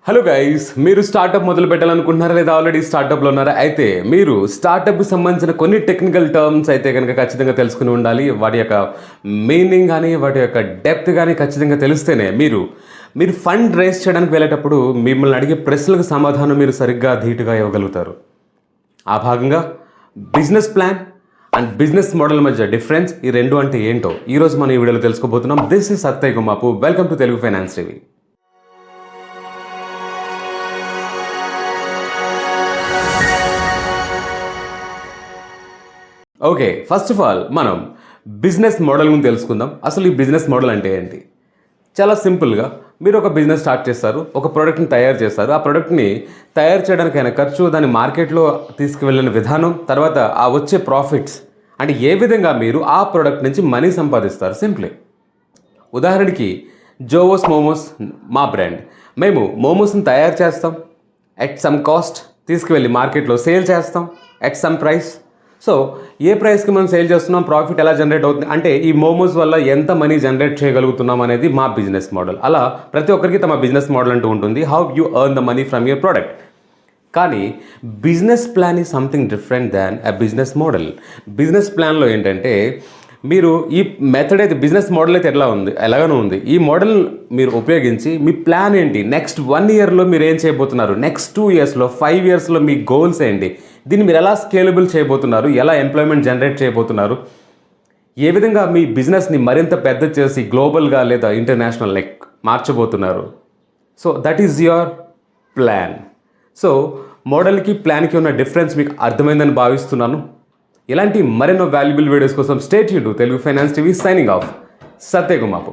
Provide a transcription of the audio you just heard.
Hello guys, మీరు startup మొదలు పెట్టాలనుకుంటున్నారా లేదా ఆల్రెడీ స్టార్టప్లో ఉన్నారా? అయితే మీరు స్టార్టప్కి సంబంధించిన కొన్ని టెక్నికల్ టర్మ్స్ అయితే కనుక ఖచ్చితంగా తెలుసుకుని ఉండాలి. వాటి యొక్క మీనింగ్ కానీ వాటి యొక్క డెప్త్ కానీ ఖచ్చితంగా తెలిస్తేనే మీరు ఫండ్ రేస్ చేయడానికి వెళ్ళేటప్పుడు మిమ్మల్ని అడిగే ప్రశ్నలకు సమాధానం మీరు సరిగ్గా ధీటుగా ఇవ్వగలుగుతారు. ఆ భాగంగా business plan and business model మధ్య డిఫరెన్స్ ఈ రెండు అంటే ఏంటో ఈరోజు మనం ఈ వీడియోలో తెలుసుకోబోతున్నాం. This is Sattayya Gummapu. Welcome to Telugu finance TV. Okay, first of all మనం బిజినెస్ మోడల్ గురించి తెలుసుకుందాం. అసలు ఈ బిజినెస్ మోడల్ అంటే ఏంటి? చాలా సింపుల్గా మీరు ఒక బిజినెస్ స్టార్ట్ చేస్తారు, ఒక ప్రోడక్ట్ని తయారు చేస్తారు. ఆ ప్రోడక్ట్ని తయారు చేయడానికైనా ఖర్చు, దాన్ని మార్కెట్లో తీసుకువెళ్ళిన విధానం, తర్వాత ఆ వచ్చే ప్రాఫిట్స్, అంటే ఏ విధంగా మీరు ఆ ప్రోడక్ట్ నుంచి మనీ సంపాదిస్తారు. సింప్లీ ఉదాహరణకి జోవోస్ మోమోస్ మా బ్రాండ్. మేము మోమోస్ని తయారు చేస్తాం, ఎట్ సమ్ కాస్ట్ తీసుకువెళ్ళి మార్కెట్లో సేల్ చేస్తాం ఎట్ సమ్ ప్రైస్. సో ఏ ప్రైస్కి మనం సేల్ చేస్తున్నాం, ప్రాఫిట్ ఎలా జనరేట్ అవుతుంది, అంటే ఈ మోమోస్ వల్ల ఎంత మనీ జనరేట్ చేయగలుగుతున్నాం అనేది మా బిజినెస్ మోడల్. అలా ప్రతి ఒక్కరికి తమ బిజినెస్ మోడల్ అంటూ ఉంటుంది, how you earn the money from your product. కానీ business plan is something different than a business model. Business ప్లాన్లో ఏంటంటే మీరు ఈ మెథడ్ అయితే బిజినెస్ మోడల్ అయితే ఎలాగనో ఉంది. ఈ మోడల్ మీరు ఉపయోగించి మీ ప్లాన్ ఏంటి, నెక్స్ట్ 1 ఇయర్లో మీరు ఏం చేయబోతున్నారు, నెక్స్ట్ 2 ఇయర్స్లో 5 ఇయర్స్లో మీ గోల్స్ ఏంటి, దీన్ని మీరు ఎలా స్కేలబుల్ చేయబోతున్నారు, ఎలా ఎంప్లాయ్మెంట్ జనరేట్ చేయబోతున్నారు, ఏ విధంగా మీ బిజినెస్ని మరింత పెద్ద చేసి గ్లోబల్గా లేదా ఇంటర్నేషనల్ మార్చబోతున్నారు. So that is your plan. So మోడల్కి ప్లాన్కి ఉన్న డిఫరెన్స్ మీకు అర్థమైందని భావిస్తున్నాను. ఇలాంటి మరెన్నో వాల్యుబుల్ వీడియోస్ కోసం stay tuned to Telugu finance TV. Signing off, Sattaiah Gummapu.